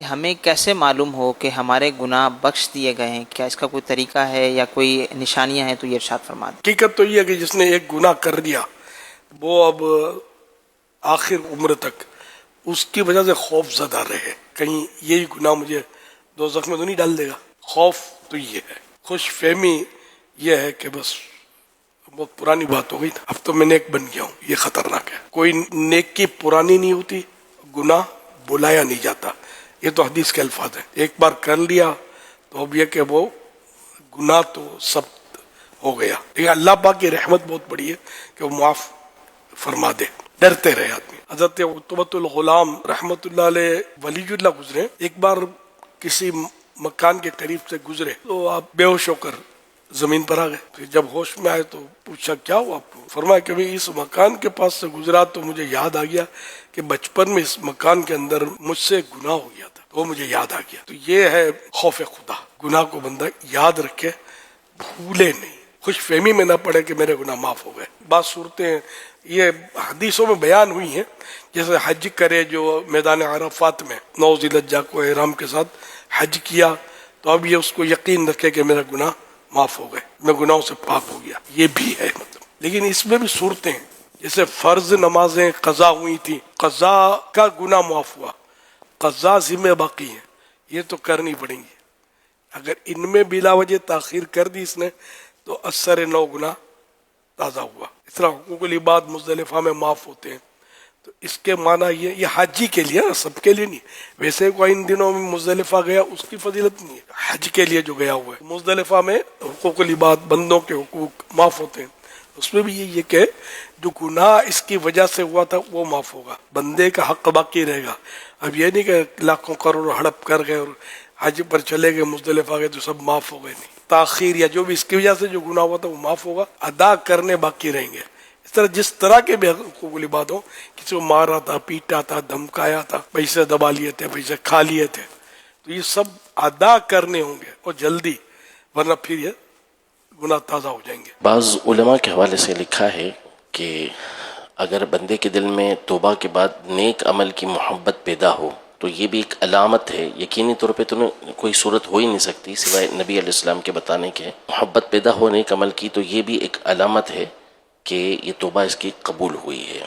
ہمیں کیسے معلوم ہو کہ ہمارے گناہ بخش دیے گئے ہیں؟ کیا اس کا کوئی طریقہ ہے یا کوئی نشانیاں ہیں تو یہ ارشاد فرما دیں۔ حقیقت تو یہ ہے کہ جس نے ایک گناہ کر دیا وہ اب آخر عمر تک اس کی وجہ سے خوف زدہ رہے، کہیں یہی گناہ مجھے دوزخ میں تو نہیں ڈال دے گا۔ خوف تو یہ ہے، خوش فہمی یہ ہے کہ بس بہت پرانی بات ہو گئی، اب تو میں نیک بن گیا ہوں، یہ خطرناک ہے۔ کوئی نیکی پرانی نہیں ہوتی، گناہ بلایا نہیں جاتا، یہ تو حدیث کے الفاظ ہیں۔ ایک بار کر لیا تو اب یہ کہ وہ گناہ تو سب ہو گیا، لیکن اللہ پاک کی رحمت بہت بڑی ہے کہ وہ معاف فرما دے، ڈرتے رہے آدمی۔ حضرت عتبۃ الغلام رحمت اللہ علیہ ولی اللہ گزرے، ایک بار کسی مکان کے قریب سے گزرے تو آپ بے ہوش ہو کر زمین پر آ گئے۔ پھر جب ہوش میں آئے تو پوچھا کیا ہوا آپ کو؟ فرمایا کہ میں اس مکان کے پاس سے گزرا تو مجھے یاد آ گیا کہ بچپن میں اس مکان کے اندر مجھ سے گناہ ہو گیا تھا، تو وہ مجھے یاد آ گیا۔ تو یہ ہے خوف خدا، گناہ کو بندہ یاد رکھے، بھولے نہیں، خوش فہمی میں نہ پڑے کہ میرے گناہ معاف ہو گئے۔ بعض صورتیں یہ حدیثوں میں بیان ہوئی ہیں، جیسے حج کرے جو میدان عرفات میں 9 ذی الحجہ کو احرام کے ساتھ حج کیا، تو اب یہ اس کو یقین رکھے کہ میرا گناہ معاف ہو گئے، میں گناہوں سے پاک ہو گیا، یہ بھی ہے مطلب۔ لیکن اس میں بھی صورتیں ہیں، جیسے فرض نمازیں قضا ہوئی تھی، قضا کا گناہ معاف ہوا، قضا ذمہ باقی ہیں، یہ تو کرنی پڑیں گی۔ اگر ان میں بلا وجہ تاخیر کر دی اس نے تو اثر 9 گناہ تازہ ہوا۔ اس طرح حقوق العباد مزدلفہ میں معاف ہوتے ہیں، تو اس کے معنی یہ حجی کے لیے، سب کے لیے نہیں۔ ویسے کوئی ان دنوں میں مزدلفہ گیا اس کی فضیلت نہیں ہے، حج کے لیے جو گیا ہوا ہے مزدلفہ میں حقوق العباد، بندوں کے حقوق معاف ہوتے ہیں۔ اس میں بھی یہ کہ جو گناہ اس کی وجہ سے ہوا تھا وہ معاف ہوگا، بندے کا حق باقی رہے گا۔ اب یہ نہیں کہ لاکھوں کروڑ ہڑپ کر گئے اور حج پر چلے گئے، مزدلفہ گئے تو سب معاف ہو گئے، نہیں، تاخیر یا جو بھی اس کی وجہ سے جو گناہ ہوا تھا وہ معاف ہوگا، ادا کرنے باقی رہیں گے۔ اس طرح جس طرح کے بھی حقوق العباد ہوں، کسی کو مارا تھا، پیٹا تھا، دھمکایا تھا، پیسے دبا لیے تھے، پیسے کھا لیے تھے، تو یہ سب ادا کرنے ہوں گے اور جلدی، ورنہ پھر یہ گناہ تازہ ہو جائیں گے۔ بعض علماء کے حوالے سے لکھا ہے کہ اگر بندے کے دل میں توبہ کے بعد نیک عمل کی محبت پیدا ہو تو یہ بھی ایک علامت ہے، یقینی طور پہ تو کوئی صورت ہو ہی نہیں سکتی سوائے نبی علیہ السلام کے بتانے کے، محبت پیدا ہو نیک عمل کی، تو یہ بھی ایک علامت ہے کہ یہ توبہ اس کی قبول ہوئی ہے۔